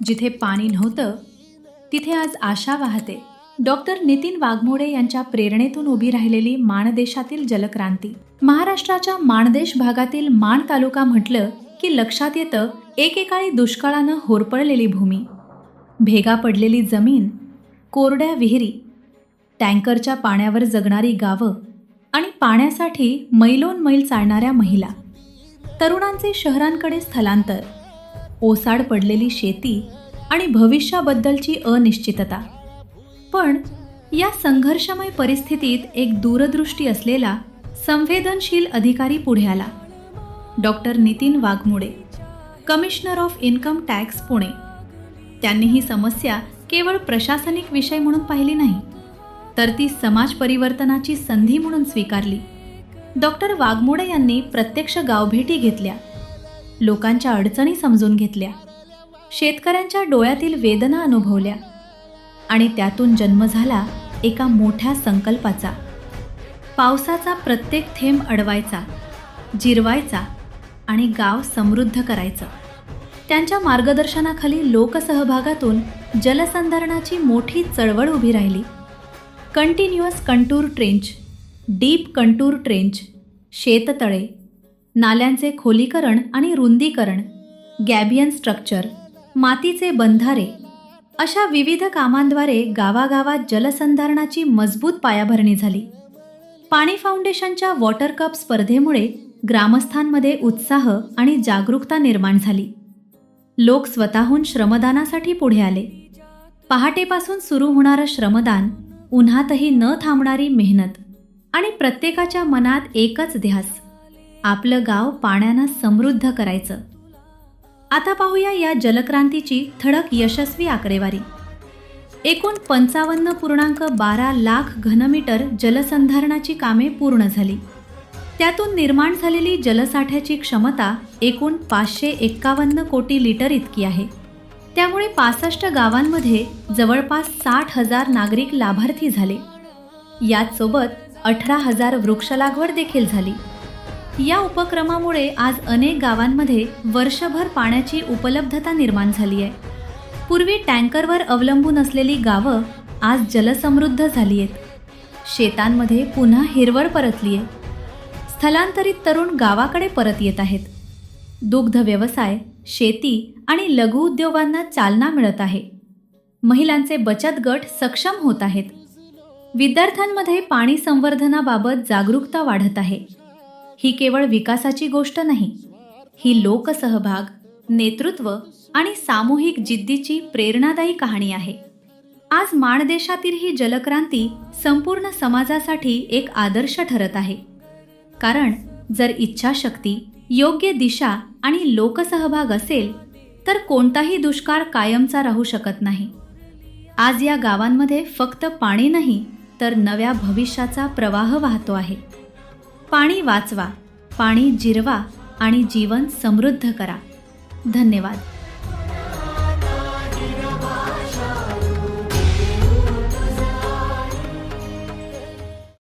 जिथे पाणी नव्हतं तिथे आज आशा वाहते. डॉक्टर नितीन वाघमोडे यांच्या प्रेरणेतून उभी राहिलेली माणदेशातील जलक्रांती. महाराष्ट्राच्या माणदेश भागातील माण तालुका म्हटलं की लक्षात येतं एकेकाळी दुष्काळानं होरपळलेली भूमी, भेगा पडलेली जमीन, कोरड्या विहिरी, टँकरच्या पाण्यावर जगणारी गावं आणि पाण्यासाठी मैलोन मैल चालणाऱ्या महिला, तरुणांचे शहरांकडे स्थलांतर, ओसाड पडलेली शेती आणि भविष्याबद्दलची अनिश्चितता. पण या संघर्षमय परिस्थितीत एक दूरदृष्टी असलेला संवेदनशील अधिकारी पुढे आला. Doctor Nitin Waghmode, commissioner of income tax, Pune. त्यांनी ही समस्या केवळ प्रशासनिक विषय म्हणून पाहिली नाही, तर ती समाज परिवर्तनाची संधी म्हणून स्वीकारली. डॉक्टर वाघमोडे यांनी प्रत्यक्ष गावभेटी घेतल्या, लोकांच्या अडचणी समजून घेतल्या, शेतकऱ्यांच्या डोळ्यातील वेदना अनुभवल्या आणि त्यातून जन्म झाला एका मोठ्या संकल्पाचा. पावसाचा प्रत्येक थेंब अडवायचा, जिरवायचा आणि गाव समृद्ध करायचं. त्यांच्या मार्गदर्शनाखाली लोकसहभागातून जलसंधारणाची मोठी चळवळ उभी राहिली. Continuous contour trench, deep contour trench, शेततळे, नाल्यांचे खोलीकरण आणि रुंदीकरण, गॅबियन स्ट्रक्चर, मातीचे बंधारे अशा विविध कामांद्वारे गावागावात जलसंधारणाची मजबूत पायाभरणी झाली. पाणी फाउंडेशनच्या वॉटर कप स्पर्धेमुळे ग्रामस्थांमध्ये उत्साह आणि जागरूकता निर्माण झाली. लोक स्वतःहून श्रमदानासाठी पुढे आले. पहाटेपासून सुरू होणारं श्रमदान, उन्हातही न थांबणारी मेहनत आणि प्रत्येकाच्या मनात एकच ध्यास, आपलं गाव पाण्यानं समृद्ध करायचं. आता पाहूया या जलक्रांतीची ठळक यशस्वी आकडेवारी. एकूण 55.12 लाख घनमीटर जलसंधारणाची कामे पूर्ण झाली. त्यातून निर्माण झालेली जलसाठ्याची क्षमता एकूण 551 कोटी लिटर इतकी आहे. त्यामुळे 65 गावांमध्ये जवळपास 60,000 नागरिक लाभार्थी झाले. याचसोबत 18,000 वृक्षलागवड देखील झाली. या उपक्रमामुळे आज अनेक गावांमध्ये वर्षभर पाण्याची उपलब्धता निर्माण झाली आहे. पूर्वी टँकरवर अवलंबून असलेली गावं आज जलसमृद्ध झाली आहेत. शेतांमध्ये पुन्हा हिरवळ परतली आहे. स्थलांतरित तरुण गावाकडे परत येत आहेत. दुग्ध व्यवसाय, शेती आणि लघु उद्योगांना चालना मिळत आहे. महिलांचे बचत गट सक्षम होत आहेत. विद्यार्थ्यांमध्ये पाणी संवर्धनाबाबत जागरूकता वाढत आहे. ही केवळ विकासाची गोष्ट नाही, ही लोकसहभाग, नेतृत्व आणि सामूहिक जिद्दीची प्रेरणादायी कहाणी आहे. आज माणदेशातील ही जलक्रांती संपूर्ण समाजासाठी एक आदर्श ठरत आहे. कारण जर इच्छाशक्ती, योग्य दिशा आणि लोकसहभाग असेल तर कोणताही दुष्काळ कायमचा राहू शकत नाही. आज या गावांमध्ये फक्त पाणी नाही तर नव्या भविष्याचा प्रवाह वाहतो आहे. पाणी वाचवा, पाणी जिरवा आणि जीवन समृद्ध करा. धन्यवाद.